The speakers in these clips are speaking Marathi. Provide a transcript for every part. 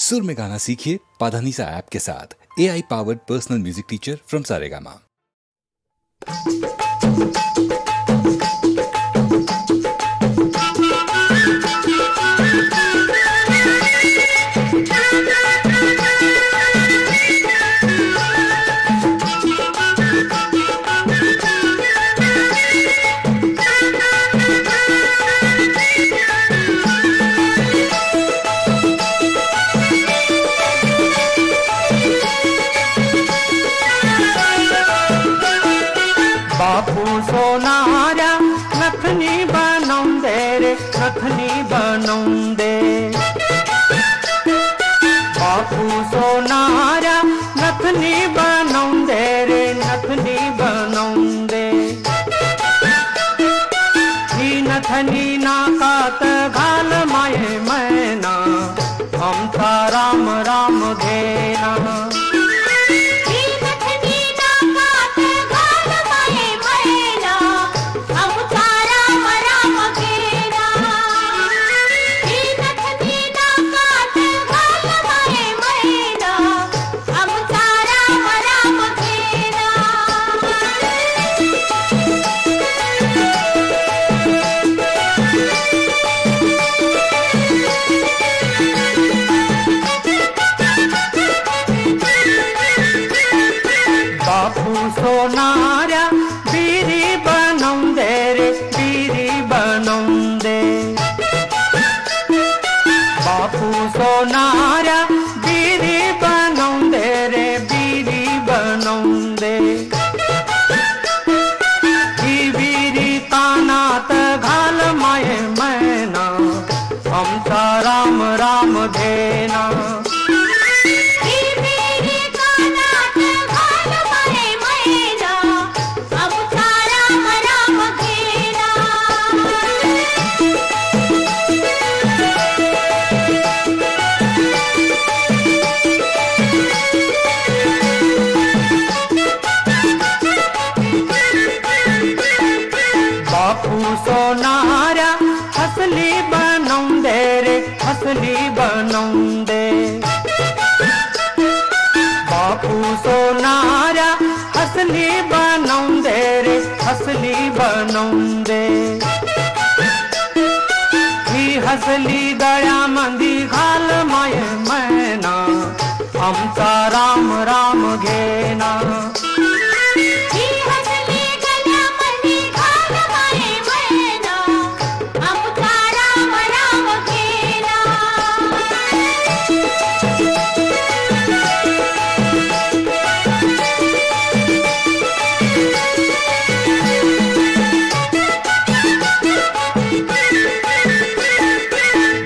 सुर में गाना सीखिए पाधानीसा ऐप के साथ। AI powered personal music teacher from Saregama. बापू सोनारा नथनी बनौंदे रे नथनी बनौंदे। बापू सोनारा नथनी बनौंदे रे नथनी बनौंदे। ही नथनी ना कात घाल माये मैना हम था राम राम घेना। सोनारा बीरी बनौंदे रे बीरी बनौंदे। बापू सोनारा बीरी बनौंदे रे बीरी बनौंदे। ही बीरी तानात घाल माये मैना हम सा राम राम घेना। बापू सोनारा हसली बनौंदे रे हसली बनौंदे। बापू सोनारा हसली बनौंदे रे हसली बनौंदे। ही हसली गया मंदी घाल माये मैना हम सा राम राम घेना।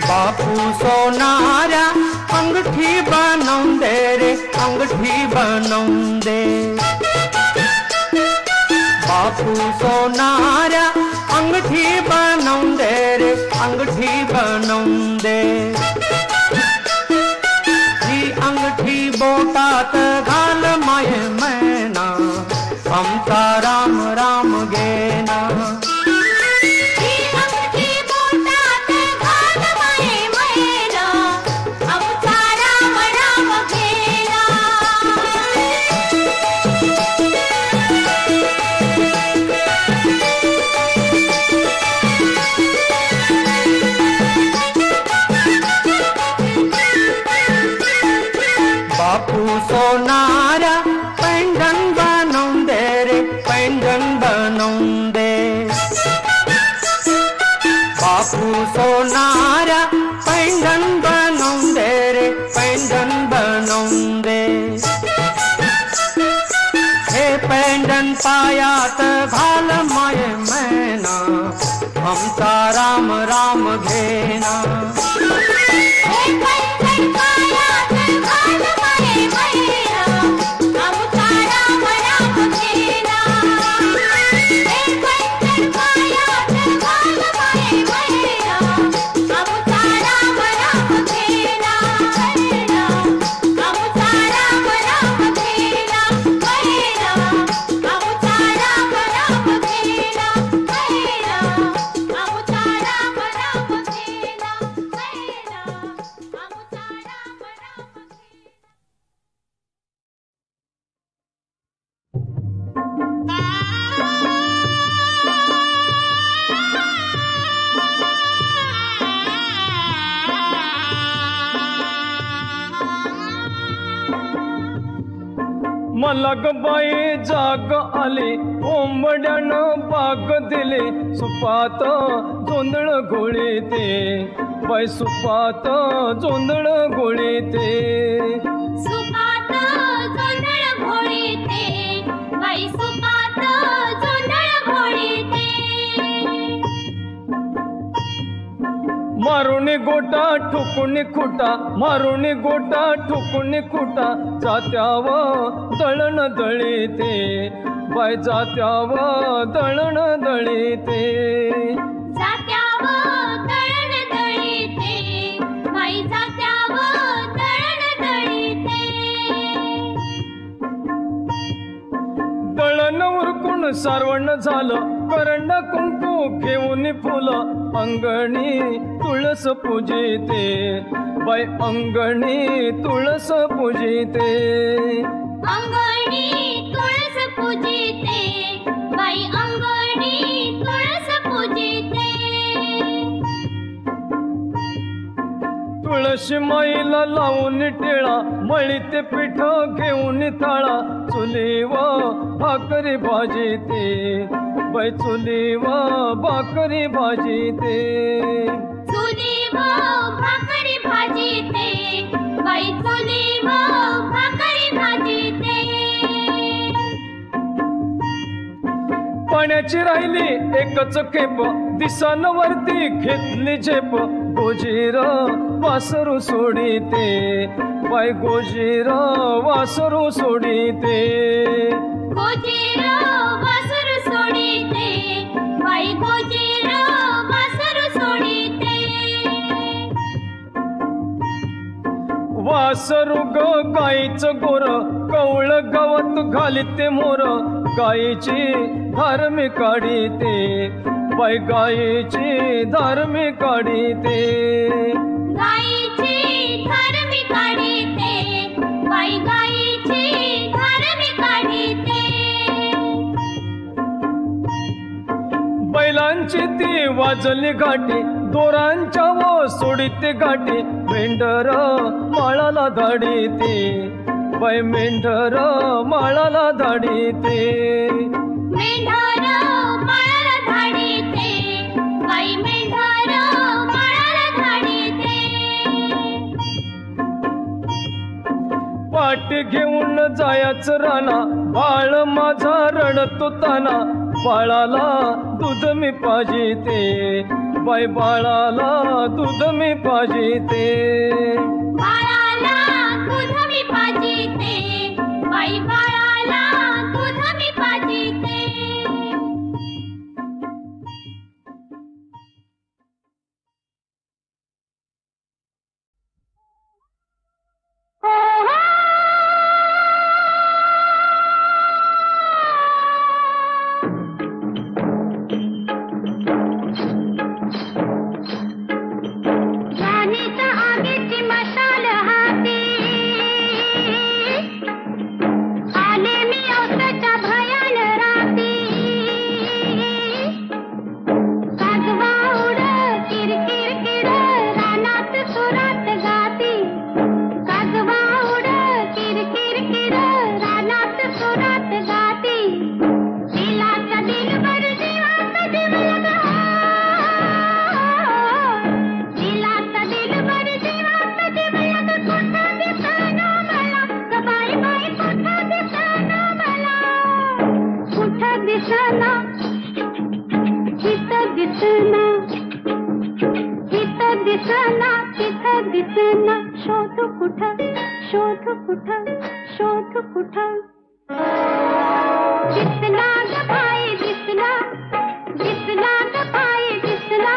बापू सोनारा अंगठी बनौंदे रे अंगठी बनौंदे। बापू सोनारा अंगठी बनौंदे रे अंगठी बनौंदे। ही अंगठी बोटात घाल माये मैना हम सा राम राम घेना। बापू सोनारा पैंजन बनौंदे रे पैंजन बनौंदे। बापू सोनारा पैंजन बनौंदे रे पैंजन बनौंदे। हे पैंजन पायात घाल माये मैना हम सा राम राम घेना। मला ग बाई जाग आली कोंबड्यानं बाग दिली सुपात जोंधळ घोळीते बाई सुपात जोंधळ घोळीते सुपात जोंधळ घोळीते बाई सुपात जोंधळ घोळीते मारुणी गोटा ठुकुनी खुटा मारुणी गोटा ठुकुनी खुटा जात्याव दळण दळीते बाई जात्याव दळण दळीते जात्याव दळण दळीते बाई जात्याव दळण दळीते दळण उरकून सारवण झालं करंड कुंकू घेऊन फुलं अंगणी तुळस पूजिते बाई अंगणी तुळस पूजिते अंगणी तुळस पूजिते बाई अंगणी तुळस पूजिते तुळशी माईला लावून टिळा मळीते पीठ घेऊन थाळा चुलीव भाकरी भाजीते बाई चुलीव भाकरी भाजीते चुलीव भाकरी भाजीते बाई चुलीव भाकरी भाजीते पाण्याची राहिली एकच खेप दिसान वरती घेतली झेप गोजीर वासरू सोडीते बाई गोजीर वासरू सोडीते गोजीर वासरू सोडीते बाई गोजीर वासरू सोडीते वासरू ग गाईचं गोर कवळ गावात घालीते मोर गाईची धार मी काढीते बाई गाईची धार मी काढीते गाईची धार मी काढीते बाई गाईची धार मी काढीते बैलांची ती वाजली घाटी दोरांच्या व सोडीते गाठी मेंढर माळाला धाडीते बाई मेंढर माळाला धाडीते मेंढर माळाला धाडीते बाई मेंढर माळाला धाडीते पाठी घेऊन जायचं राणा बाळ माझा रडतो ताना बाळाला दूध मी पाजिते बाई बाळाला दूध मी पाजिते बाळाला दूध मी पाजिते बाई बाळाला दूध मी पाजिते राणीच्या आगीची मशाल हाती आले मी औसाच्या भयान राती काजवा उड किरकिर किर रानात सुरात गाती काजवा उड किरकिर किर रानात सुरात गाती दिलाचा दिलबर जीवाचा जीव लगा दिलाचा दिलबर जीवाचा जीव लगा कुठं दिसना मला ग बाई बाई कुठं दिसना मला कुठं दिसना तिथं दिसना तिथं दिसना तिथं दिसना शोध कुठं शोध कुठं शोध कुठं दिसला ग बाई दिसला दिसला ग बाई दिसला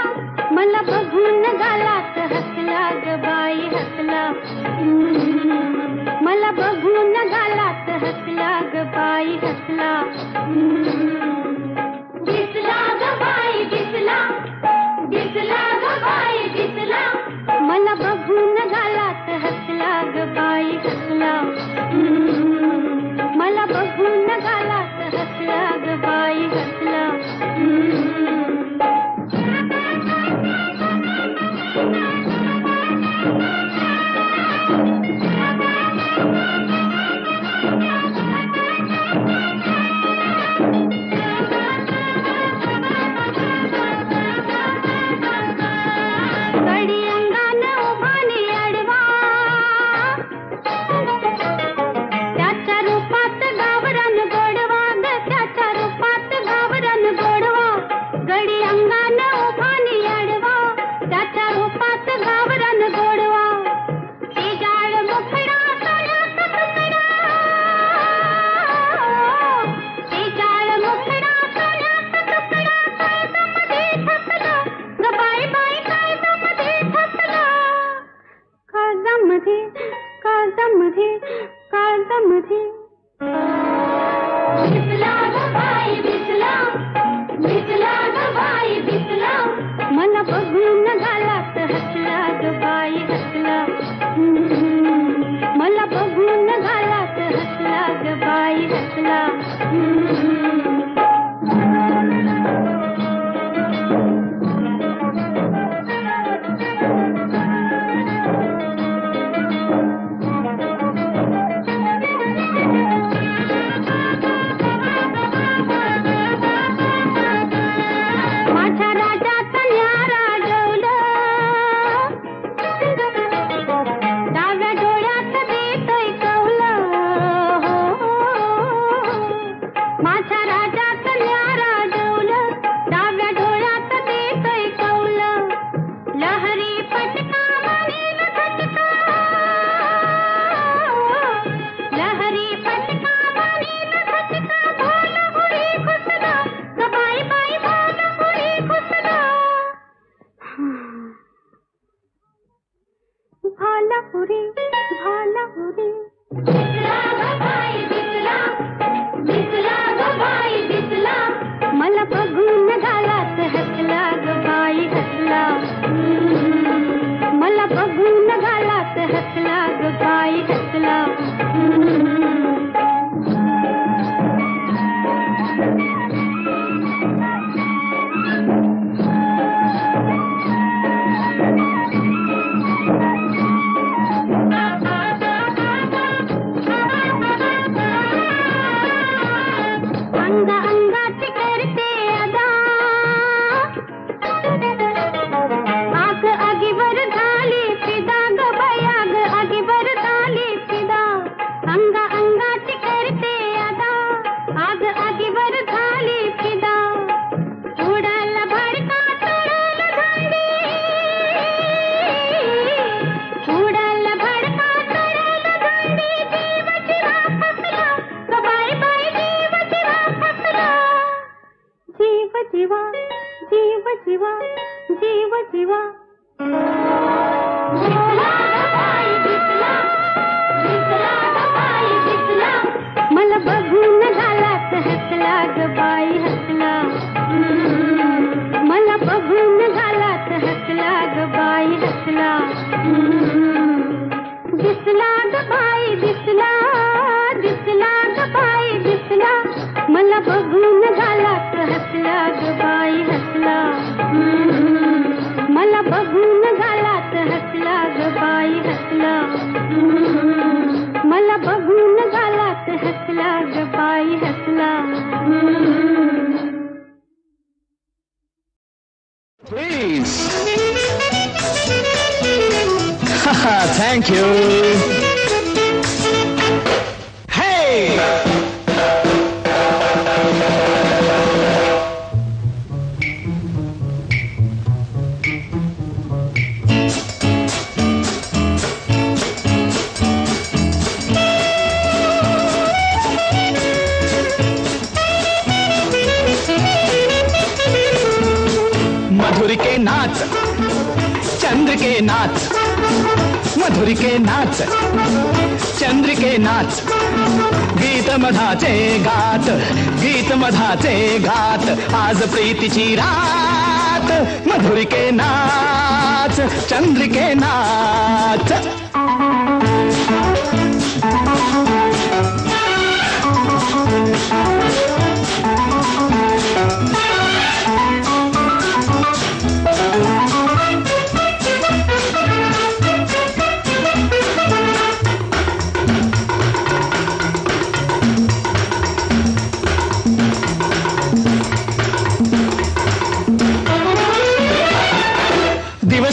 मला बघून गालात हसला ग बाई हसला मला बघून गालात हसला ग बाई हसला दिसला ग बाई दिसला दिसला ग बाई दिसला मला बघून गालात हसला ग बाई हसला मला बघून गालात हसला ग बाई हसला काळजामध्ये काळजामध्ये दिसला ग बाई दिसला दिसला ग बाई दिसला मला बघून गालात हसला ग बाई हसला मला बघून गालात हसला ग बाई हसला मला बघून गालात हसला ग बाई हसला मला बघून गालात हसला ग बाई हसला मला बघून गालात हसला ग बाई हसला मला बघून गालात हसला ग बाई हसला दिसला ग बाई दिसला दिसला ग बाई दिसला मला बघून गालात हसला ग बाई हसला मला बघून गालात हसला ग बाई हसला मला बघून गालात हसला ग बाई हसला Please. Thank you. Hey! मधुर के नाच चंद्र के नाच मधुर के नाच चंद्र के नाच गीत मधाचे गात गीत मधाचे गात आज प्रीतीची रात मधुर के नाच चंद्र के नाच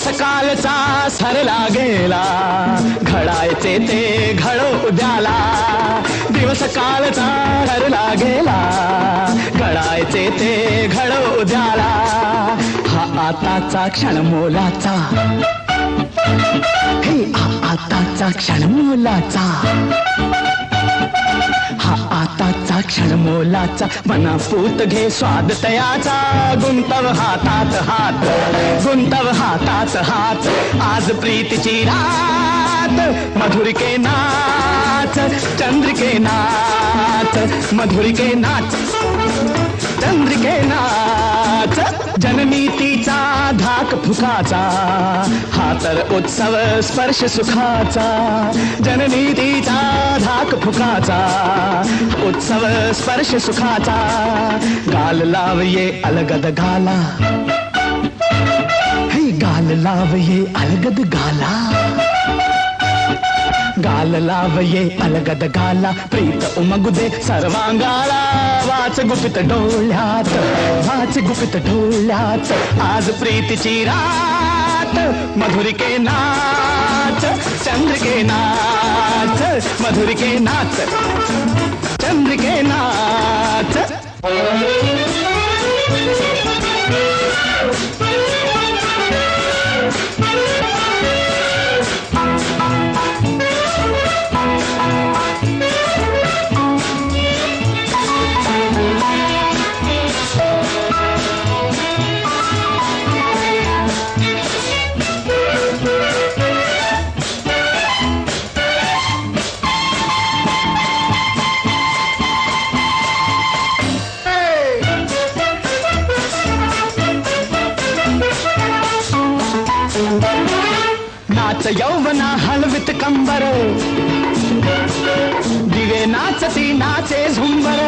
सकाळचा सरला गेला घडायचे ते घडो उद्याला दिवस काळचा सरला गेला घडायचे ते घडो उद्याला हा आताचा क्षण मोलाचा हे आताचा क्षण मोलाचा हा आताचा क्षण मोलाचा मना पूत घे स्वाद तयाचा गुंतव हातात हात गुंतव हातात हात आज प्रीतीची रात मधुर के नाच, चंद्र के नाच, मधुर के नाच, चंद्र के नाच. जननीतीचा धाक फुकाचा, हा तर उत्सव स्पर्श सुखाचा. जननीतीचा धाक फुकाचा, उत्सव स्पर्श सुखाचा. गाल लाव ये अलगद गाला, हे गाल लाव ये अलगद गाला. गाल लाव ये अलगद गाला, प्रीत उमगू दे सर्वांगाला. वाच गुपित डोळ्यात, वाच गुपित डोळ्यात, आज प्रीतीची रात. मधुर के नाच, चंद्र के नाच, मधुर के नाच, चंद्र के नाच. नाच यौवना हलवित कंबर, दिवे नाचती नाचे झुंबर.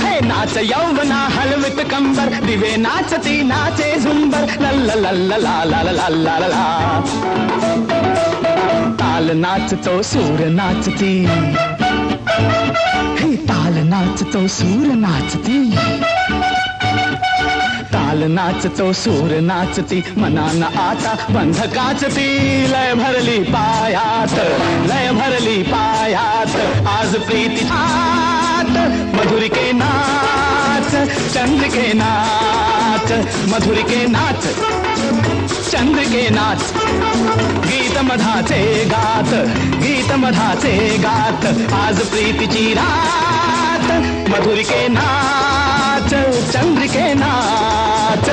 हे नाच यौवना हलवित कंबर, दिवे नाचती नाचे झुंबर. लल्ला लल्ला ला ला ला ला ला ला. ताल नाचतो सूर नाचती, हे ताल नाचतो सूर नाचती. ताल नाचतो सूर नाचती, मनान आता बंध काचती. लय भरली पायात, लय भरली पायात, आज प्रीती हात. मधुर के नाच, चंद्र के नाच, मधुर के नाच, चंद्र के नाच. गीत मधाचे गात, गीत मधाचे गात, आज प्रीतीची रात. मधुर के नाच, चंद्र के नाच.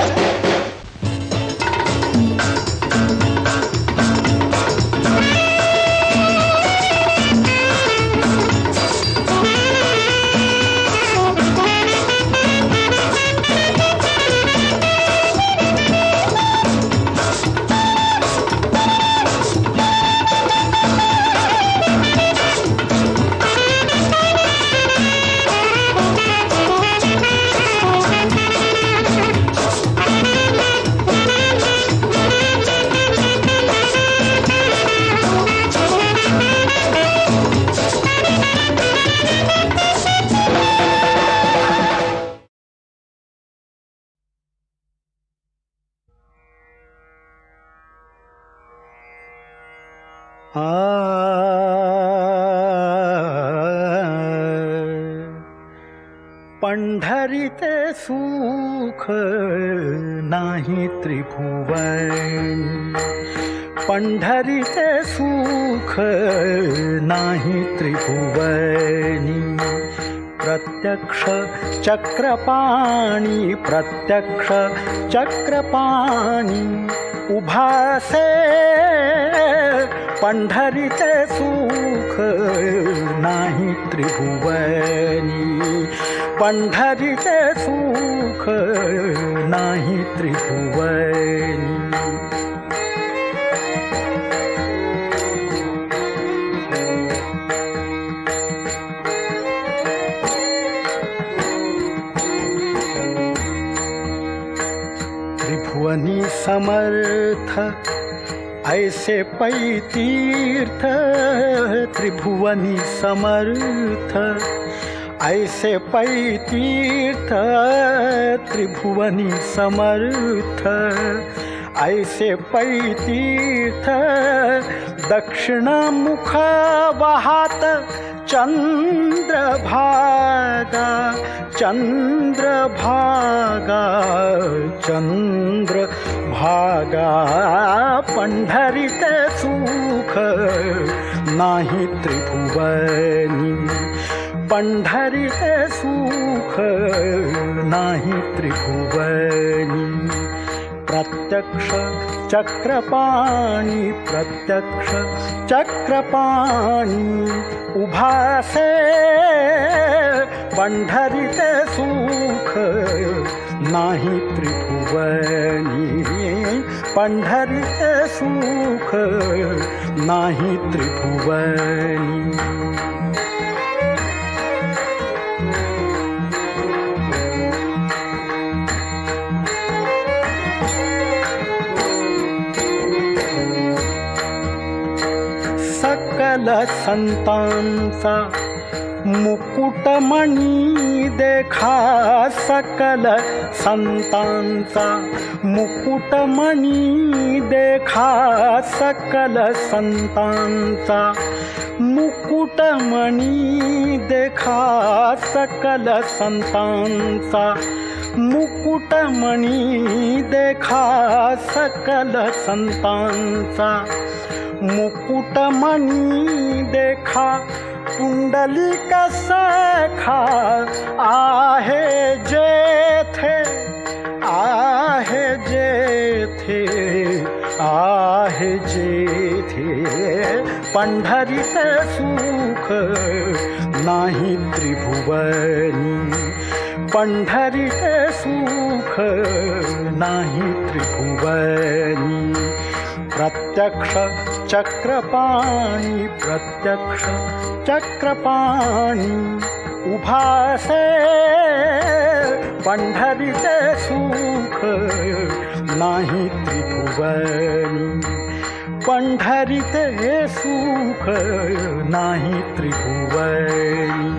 पंढरीते सुख नाही त्रिभुवनी, पंढरीते सुख नाही त्रिभुवनी. प्रत्यक्ष चक्रपाणी, प्रत्यक्ष चक्रपाणी उभासे. पंढरीते सुख नाही त्रिभुवनी, पंढरीते सुख नाही त्रिभुवनी. त्रिभुवनी समर्थ ऐसे पै तीर्थ, त्रिभुवनी समर्थ ऐसे पै तीर्थ. त्रिभुवनी समर्थ ऐसे पै तीर्थ. दक्षिण मुख वाहात चंद्रभागा, चंद्रभागा, चंद्रभागा. पंढरीते सुख नाही त्रिभुवनी, पंढरीते सुख नाही त्रिभुवनी. प्रत्यक्ष चक्रपाणी प्रत्यक्ष चक्रपाणी उभासे पंढरीचे सुख नाही त्रिभुवनी पंढरीचे सुख नाही त्रिभुवनी सकल संतांचा मुकुटमणी देखा सकल संतांचा मुकुटमणी देखा सकल संतांचा मुकुटमणी देखा सकल संतांचा मुकुटमणी देखा सकल संतांचा मुकुटमणी देखा पुंडलिक सखा आहे जेथे आहे जेथे आहे जेथे पंढरीचे सुख नाही त्रिभुवनी पंढरीचे सुख नाही त्रिभुवनी प्रत्यक्ष चक्रपाणी प्रत्यक्ष चक्रपाणी उभासे पंढरीचे सुख नाही त्रिभुवनी पंढरीचे सुख नाही त्रिभुवनी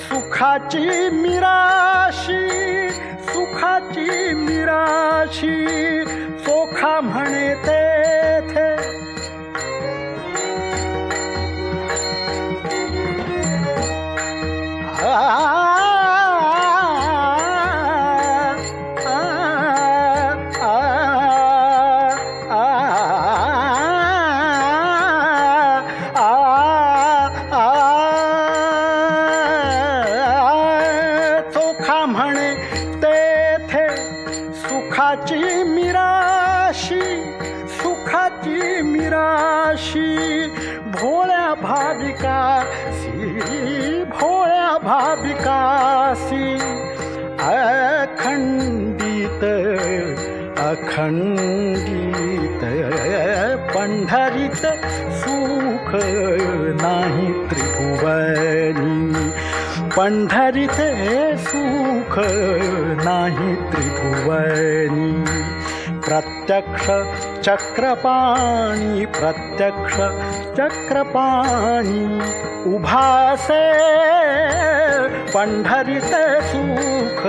सुखाची मिराशी सोखा म्हणे तेथे सुखाची मिराशी भोळ्या भाविकासी अखंडित पंढरीत सुख नाही त्रिभुवनी पंढरीत सुख नाही त्रिभुवनी प्रत्यक्ष चक्रपाणी प्रत्यक्ष चक्रपाणी उभासे पंढरीचे सुख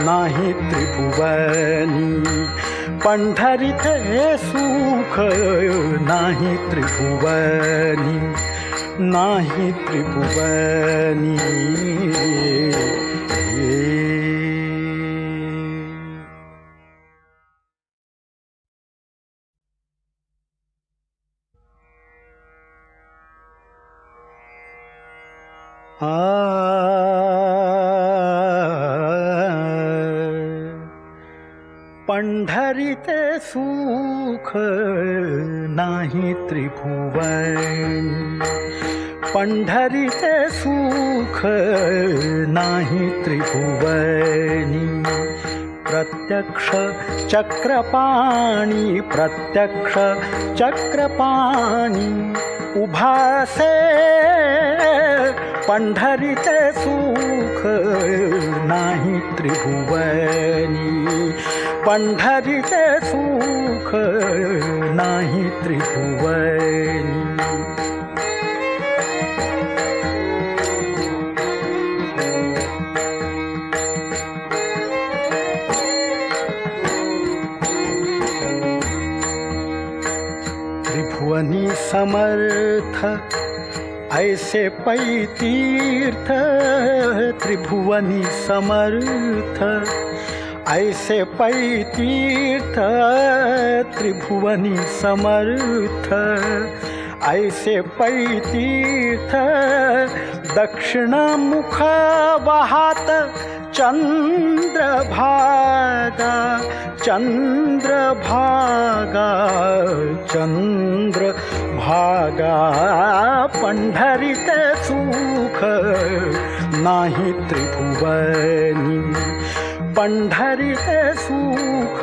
नाही त्रिभुवनी पंढरीचे सुख नाही त्रिभुवनी नाही त्रिभुवनी पंढरीचे सुख नाही त्रिभुवनी पंढरीचे सुख नाही त्रिभुवनी प्रत्यक्ष चक्रपाणी प्रत्यक्ष चक्रपाणी उभासे पंढरीचे सुख नाही त्रिभुवनी पंढरीचे सुख नाही त्रिभुवनी त्रिभुवनी समर्थ ऐसे पै तीर्थ, त्रिभुवनी समर्थ ऐसे पै तीर्थ, त्रिभुवनी समर्थ ऐसे पै तीर्थ. दक्षिणमुख वाहात चंद्रभागा, चंद्रभागा, चंद्रभागा. पंढरीत सुख नाही त्रिभुवनी, पंढरीत सुख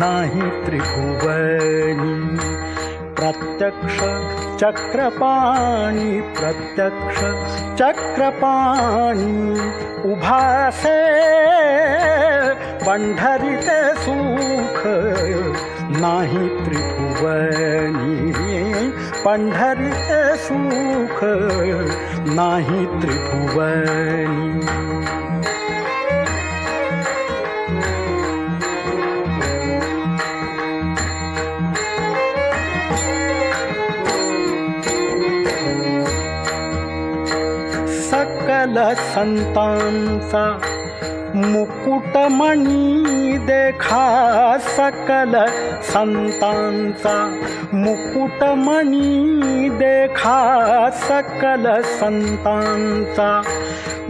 नाही त्रिभुवनी. प्रत्यक्ष चक्रपाणी, प्रत्यक्ष चक्रपाणी उभासे पंढरीत सुख नाही त्रिभुवनी, पंढरीत सुख नाही त्रिभुवनी. सकल संतांचा मुकुटमणी देखा, सकल संतांचा मुकुटमणी देखा, सकल संतांचा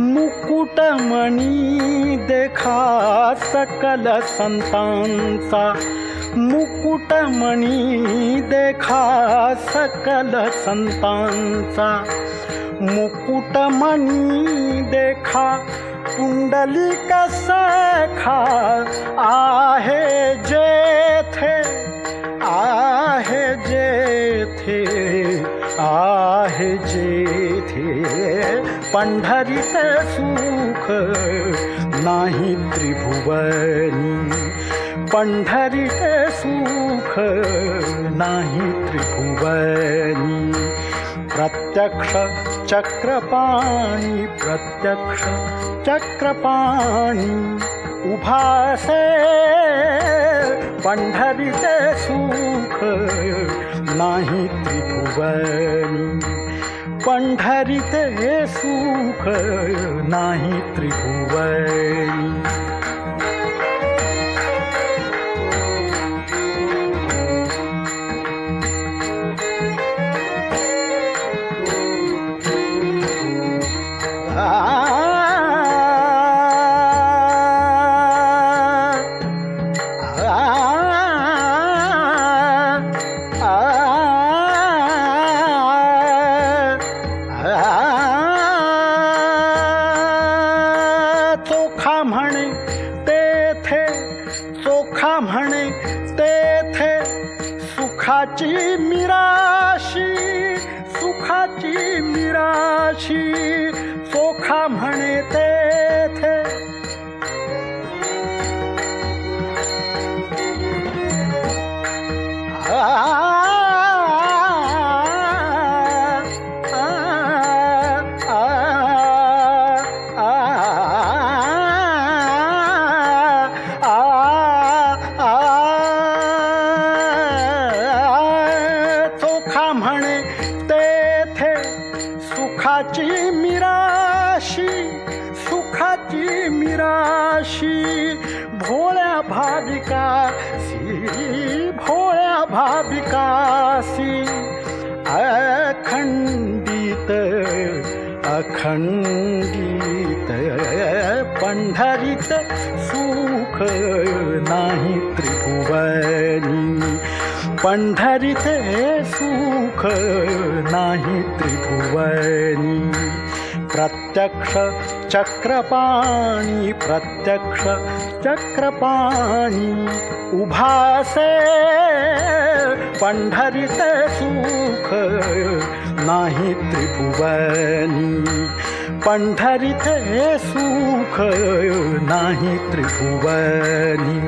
मुकुटमणी देखा, सकल संतांचा मुकुटमणी देखा, सकल संतांचा मुकुटमणी देखा. पुंडलिक सखा आहे जेथे, आहे जेथे, आहे जेथे. पंढरीत सुख नाही त्रिभुवनी, पंढरीत सुख नाही त्रिभुवनी. प्रत्यक्ष चक्रपाणी, प्रत्यक्ष चक्रपाणी उभासे पंढरीत सुख नाही त्रिभुवनी, पंढरीत सुख नाही त्रिभुवनी. सुखाची मिराशी, सुखाची मिराशी चोखा म्हणे तेथे. सुखाची मिराशी, सुखाची मिराशी भोळ्या भाविकासी, भोळ्या भाविकासी अखंडित, अखंडित. पंढरीत सुख नाही त्रिभुवनी, पंढरीत सुख नाही त्रिभुवनी. प्रत्यक्ष चक्रपाणी, प्रत्यक्ष चक्रपाणी उभासे पंढरीत सुख नाही त्रिभुवनी, पंढरीत सुख नाही त्रिभुवनी,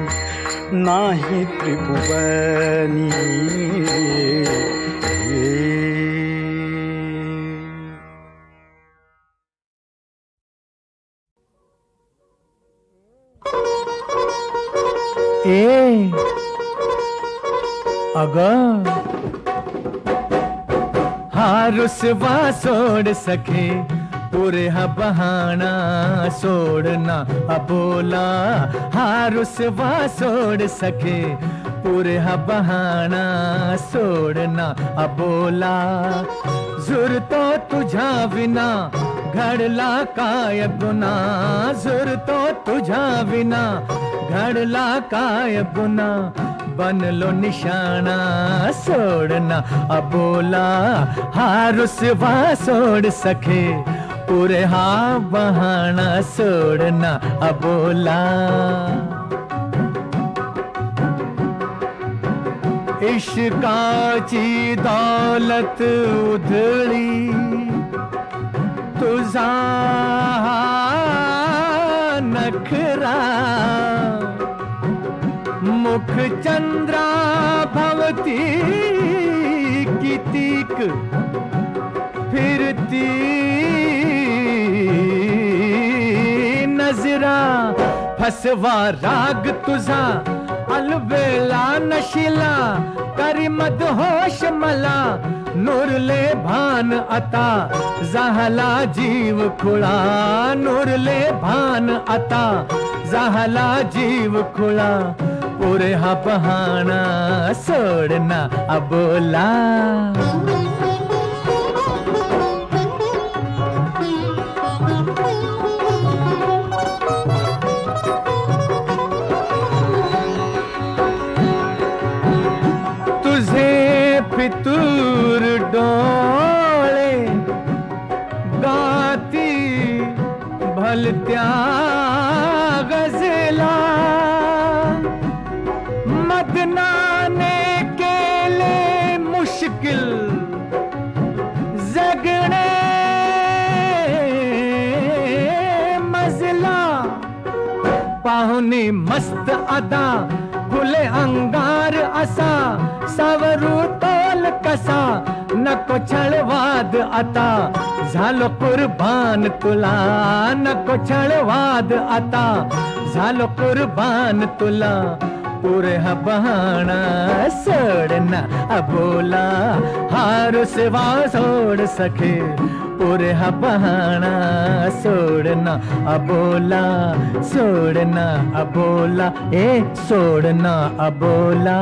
नाही त्रिभुवनी. अगं हा रुसवा सोड सखे पूरे हा बहाना सोड़ना अबोला हा रुसवा सोड सखे पूरे हा बहाना सोडना अबोला जुर तो तुझा विना घडला काय गुना जुर तो तुझा विना घडला काय गुना बनलो निशाना सोडना अबोला हा रुसवा सोड सखे पूरे हा बहाना सोडना अबोला इश्काची दौलत उधळी तुझा नखरा मुख चंद्रा भवती कितीक फिरती नजरा फसवा राग तुझा अलबेला नशिला करी मदहोश मला नुरले भान आता झाला जीव खुळा नुरले भान आता झाला जीव खुळा पुरे हा बहाना सोडना अबोला फितूर डोळे गाती भलत्या गजला मदनाने केले मुश्किल जगणे मजला पाहुणी मस्त अदा खुले अंगार असा सावरू तोल कसा नको छळवाद आता झालो कुर्बान तुला नको छळवाद आता झालो कुर्बान तुला पुरे हा बहाना सोडना अबोला हा रुसवा सोड सखे पुरे हा बहाना सोडना अबोला सोडना अबोला ए सोडना अबोला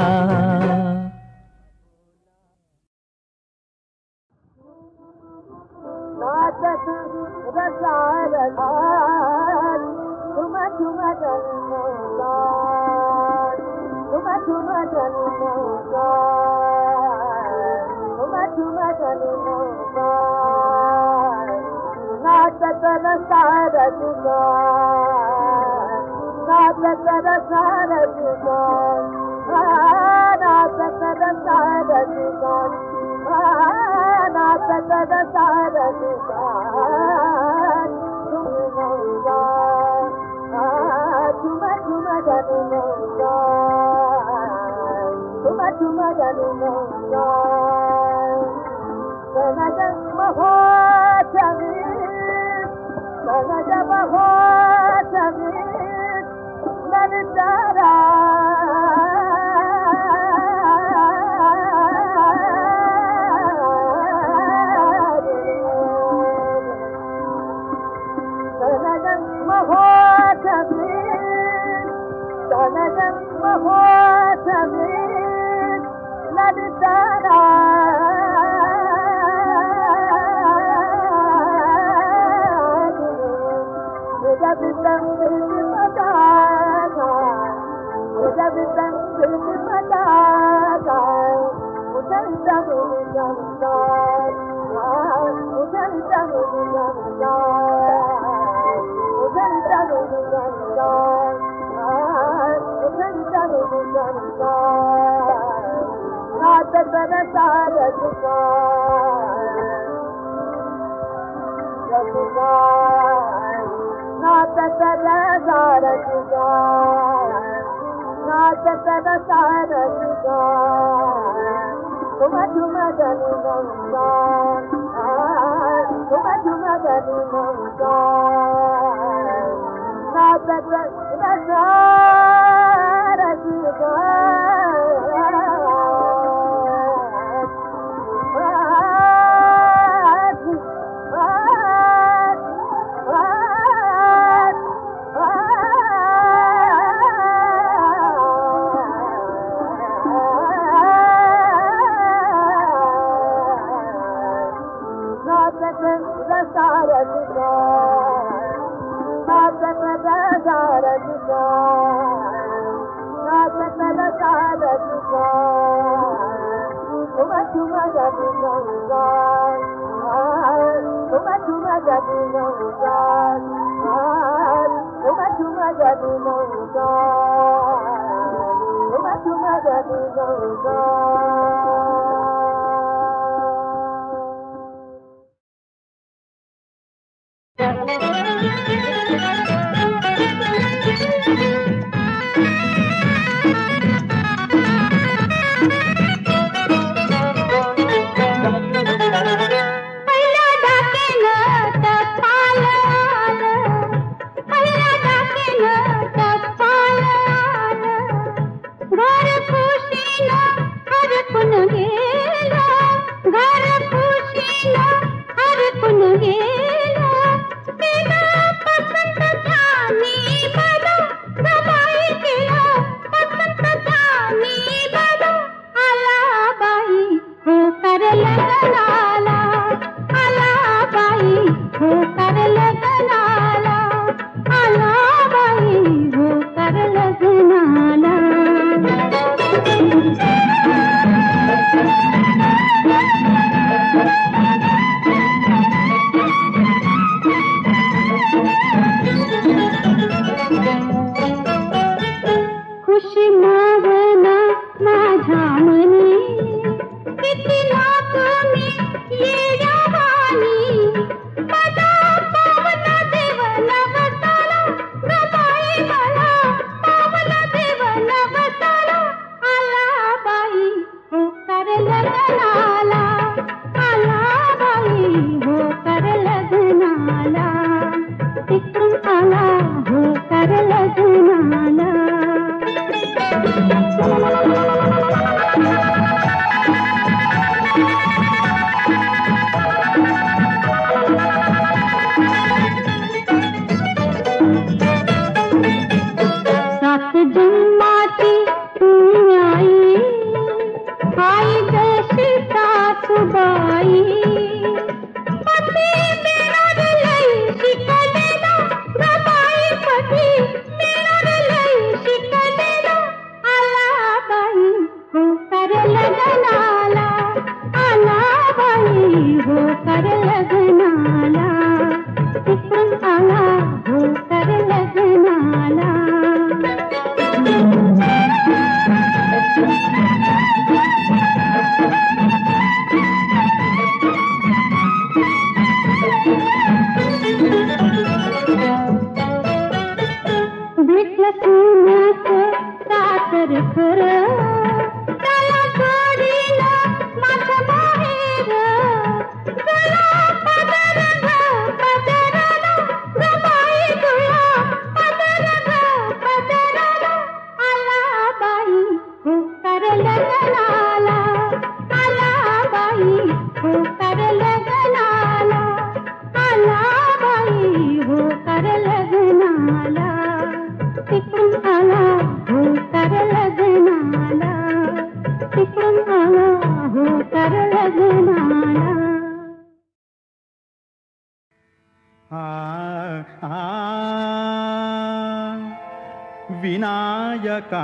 विनायका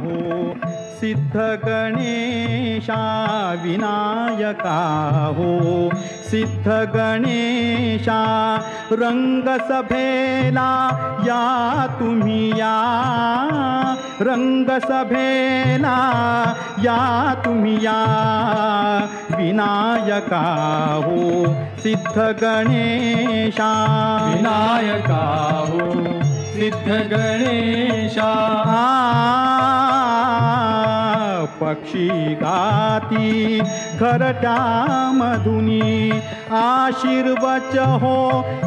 हो सिद्ध गणेशा विनायका हो सिद्ध गणेशा रंगसभेला या तुम्ही या रंगसभेला या तुम्ही या विनायका हो सिद्ध गणेशा विनायका हो सिद्ध गणेशा पक्षी गाती घरट्या मधुनी आशीर्वच हो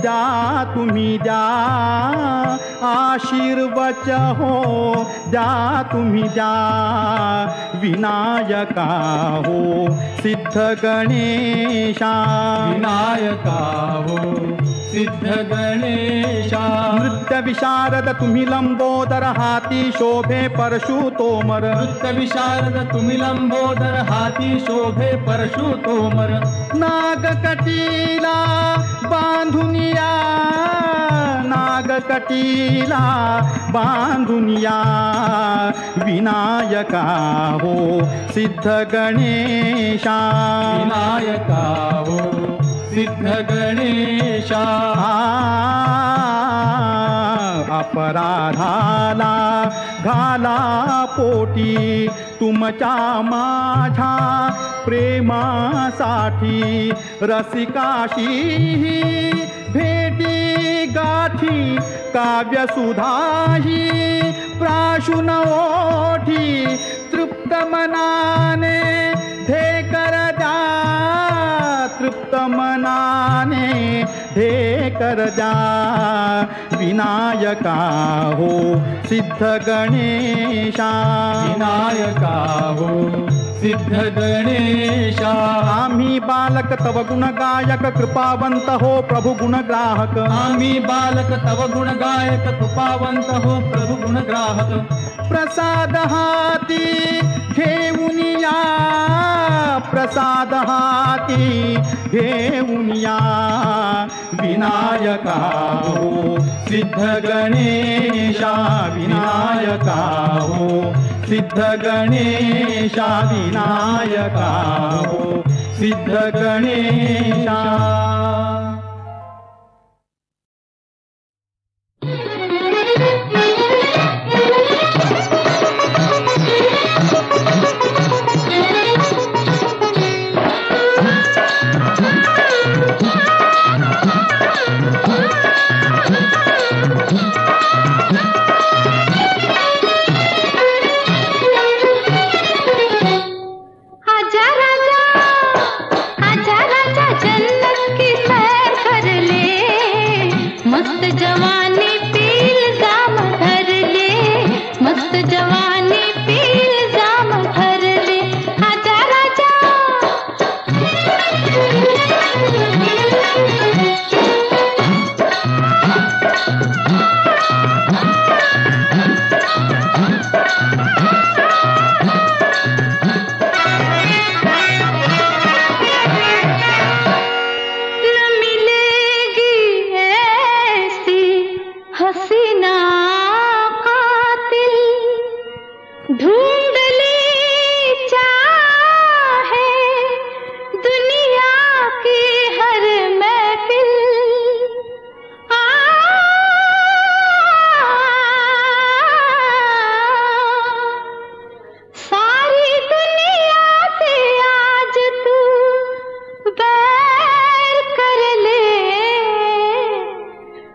द्या तुम्ही द्या आशीर्वच हो द्या तुम्ही द्या विनायका हो सिद्ध गणेशा विनायका हो सिद्ध गणेशा नृत्य विशारद तुम्ही लंबोदर हाती शोभे परशुतोमर नृत्य विशारद तुम्ही लंबोदर हाती शोभे परशुतोमर नागकटीला बांधुनिया नागकटीला बांधुनिया विनायका हो सिद्ध गणेशा विनायका हो सिद्ध गणेशा. अपराधाला घाला पोटी तुमच्या माझ्या प्रेमासाठी रसिकाशी भेटी गाठी काव्यसुधाही प्राशुन ओठी तृप्त मनाने ढेकर द्या तृप्त मनाने ढेकर द्या विनायका हो सिद्ध गणेशा. विनायका हो सिद्ध गणेशा. आम्ही बालक तव गुण गायक कृपावंत हो प्रभु गुण ग्राहक. आम्ही बालक तव गुण गायक कृपावंत हो प्रभु गुण ग्राहक. प्रसाद हाती घेऊन या प्रसाद हाती घेऊन या विनायका हो सिद्ध गणेशा. विनायका हो सिद्ध गणेशा. विनायका हो सिद्ध गणेशा.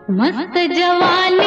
मस्त जवानी